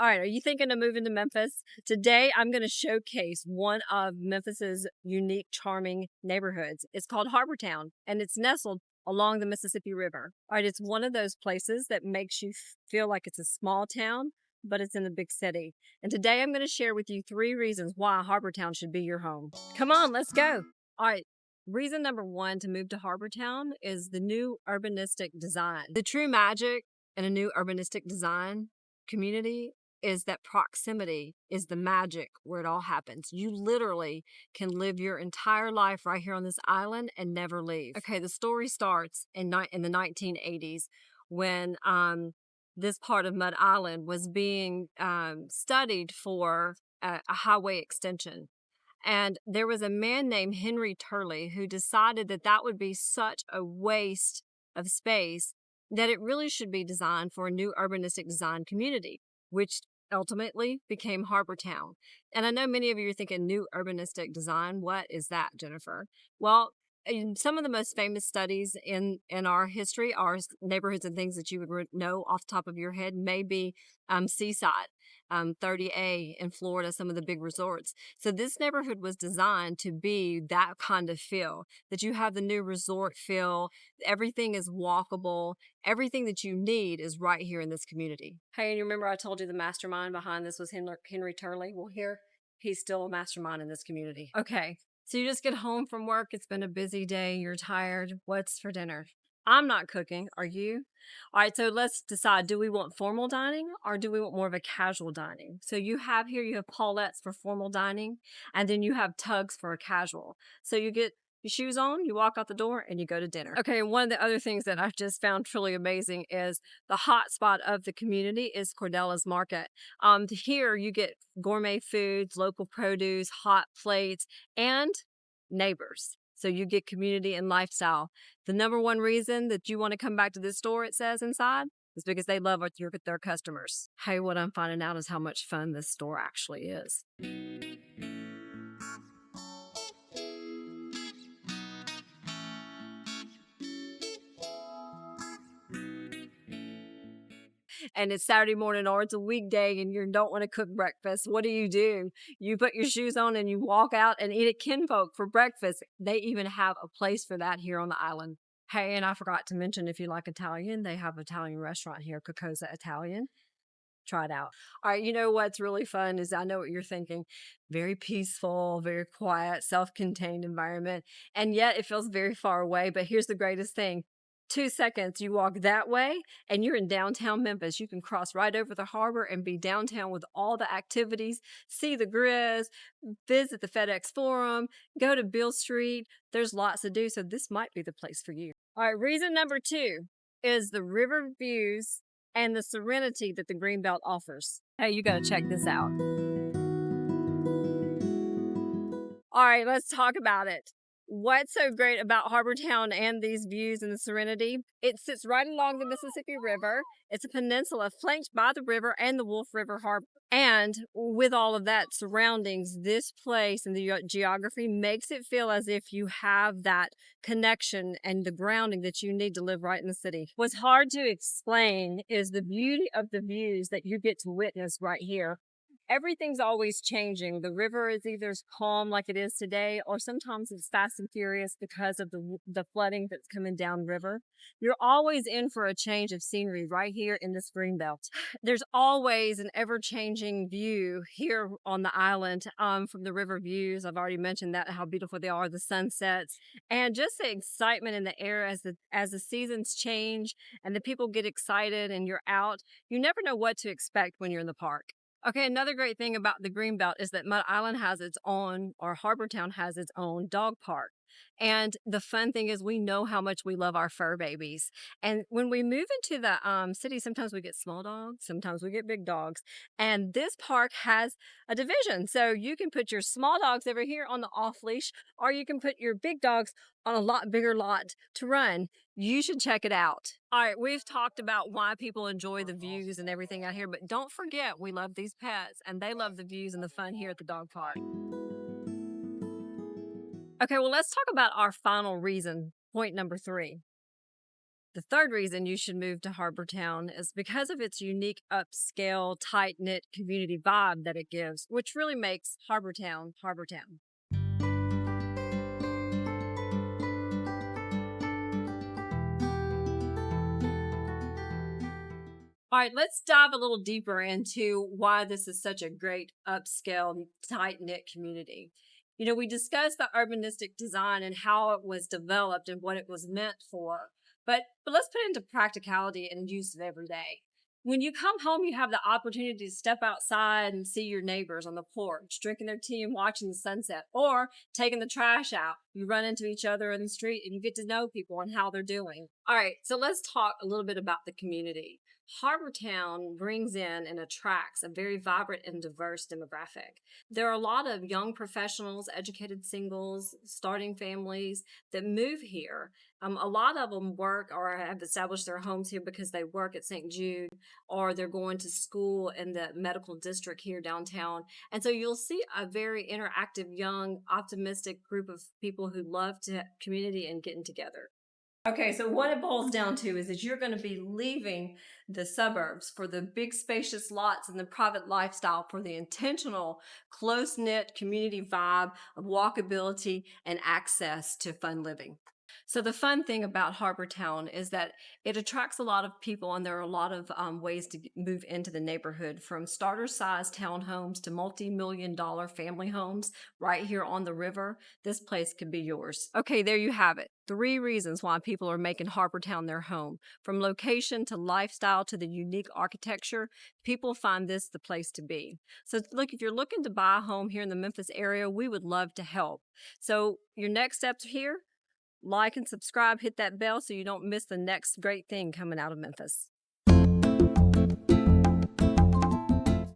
All right, are you thinking of moving to Memphis? Today, I'm going to showcase one of Memphis's unique, charming neighborhoods. It's called Harbor Town, and it's nestled along the Mississippi River. All right, it's one of those places that makes you feel like it's a small town, but it's in the big city. And today, I'm going to share with you 3 reasons why Harbor Town should be your home. Come on, let's go. All right. Reason number 1 to move to Harbor Town is the new urbanistic design. The true magic in a new urbanistic design community is that proximity is the magic where it all happens. You literally can live your entire life right here on this island and never leave. Okay, the story starts in the 1980s when this part of Mud Island was being studied for a highway extension. And there was a man named Henry Turley who decided that that would be such a waste of space that it really should be designed for a new urbanistic design community, which ultimately became Harbor Town. And I know many of you are thinking, new urbanistic design, what is that, Jennifer? Well, some of the most famous studies in our history are neighborhoods and things that you would know off the top of your head, maybe Seaside, 30A in Florida, some of the big resorts. So this neighborhood was designed to be that kind of feel, that you have the new resort feel, everything is walkable, everything that you need is right here in this community. Hey, and you remember I told you the mastermind behind this was Henry Turley? Well, here, he's still a mastermind in this community. Okay, so you just get home from work, it's been a busy day, you're tired, what's for dinner? I'm not cooking, are you? All right, so let's decide, do we want formal dining or do we want more of a casual dining? So you have Paulettes for formal dining, and then you have Tugs for a casual. So you get your shoes on, you walk out the door, and you go to dinner. Okay, and one of the other things that I've just found truly amazing is the hot spot of the community is Cordella's Market. Here you get gourmet foods, local produce, hot plates, and neighbors. So you get community and lifestyle. The number 1 reason that you want to come back to this store, it says inside, is because they love their customers. Hey, what I'm finding out is how much fun this store actually is. And it's Saturday morning or it's a weekday and you don't want to cook breakfast, what do? You put your shoes on and you walk out and eat at Kinfolk for breakfast. They even have a place for that here on the island. Hey, and I forgot to mention, if you like Italian, they have an Italian restaurant here, Cocosa Italian. Try it out. All right, you know what's really fun is, I know what you're thinking, very peaceful, very quiet, self-contained environment, and yet it feels very far away. But here's the greatest thing. 2 seconds, you walk that way and you're in downtown Memphis. You can cross right over the harbor and be downtown with all the activities, see the Grizz, visit the FedEx Forum, go to Beale Street. There's lots to do, so this might be the place for you. All right, reason number 2 is the river views and the serenity that the Greenbelt offers. Hey, you gotta check this out. All right, let's talk about it. What's so great about Harbor Town and these views and the serenity? It sits right along the Mississippi River. It's a peninsula flanked by the river and the Wolf River Harbor. And with all of that surroundings, this place and the geography makes it feel as if you have that connection and the grounding that you need to live right in the city. What's hard to explain is the beauty of the views that you get to witness right here. Everything's always changing. The river is either calm like it is today, or sometimes it's fast and furious because of the flooding that's coming downriver. You're always in for a change of scenery right here in this greenbelt. There's always an ever-changing view here on the island from the river views. I've already mentioned that, how beautiful they are, the sunsets, and just the excitement in the air as the seasons change and the people get excited and you're out. You never know what to expect when you're in the park. Okay, another great thing about the Greenbelt is that Mud Island has its own, or Harbor Town has its own dog park. And the fun thing is, we know how much we love our fur babies. And when we move into the city, sometimes we get small dogs, sometimes we get big dogs. And this park has a division. So you can put your small dogs over here on the off leash, or you can put your big dogs on a lot bigger lot to run. You should check it out. All right, we've talked about why people enjoy the views and everything out here, but don't forget, we love these pets and they love the views and the fun here at the dog park. Okay, well, let's talk about our final reason, point number 3. The third reason you should move to Harbor Town is because of its unique upscale, tight knit community vibe that it gives, which really makes Harbor Town Harbor Town. All right, let's dive a little deeper into why this is such a great upscale, tight knit community. We discussed the urbanistic design and how it was developed and what it was meant for, but let's put it into practicality and use it every day. When you come home, you have the opportunity to step outside and see your neighbors on the porch, drinking their tea and watching the sunset, or taking the trash out. You run into each other in the street and you get to know people and how they're doing. All right, so let's talk a little bit about the community. Harbor Town brings in and attracts a very vibrant and diverse demographic. There are a lot of young professionals, educated singles, starting families that move here. A lot of them work or have established their homes here because they work at St. Jude or they're going to school in the medical district here downtown. And so you'll see a very interactive, young, optimistic group of people who love to community and getting together. Okay, so what it boils down to is that you're going to be leaving the suburbs for the big spacious lots and the private lifestyle for the intentional, close knit community vibe of walkability and access to fun living. So the fun thing about Harbor Town is that it attracts a lot of people, and there are a lot of ways to move into the neighborhood, from starter-sized townhomes to multi-million-dollar family homes right here on the river. This place could be yours. Okay, there you have it. 3 reasons why people are making Harbor Town their home. From location to lifestyle to the unique architecture, people find this the place to be. So look, if you're looking to buy a home here in the Memphis area, we would love to help. So your next steps here: like and subscribe, hit that bell so you don't miss the next great thing coming out of Memphis.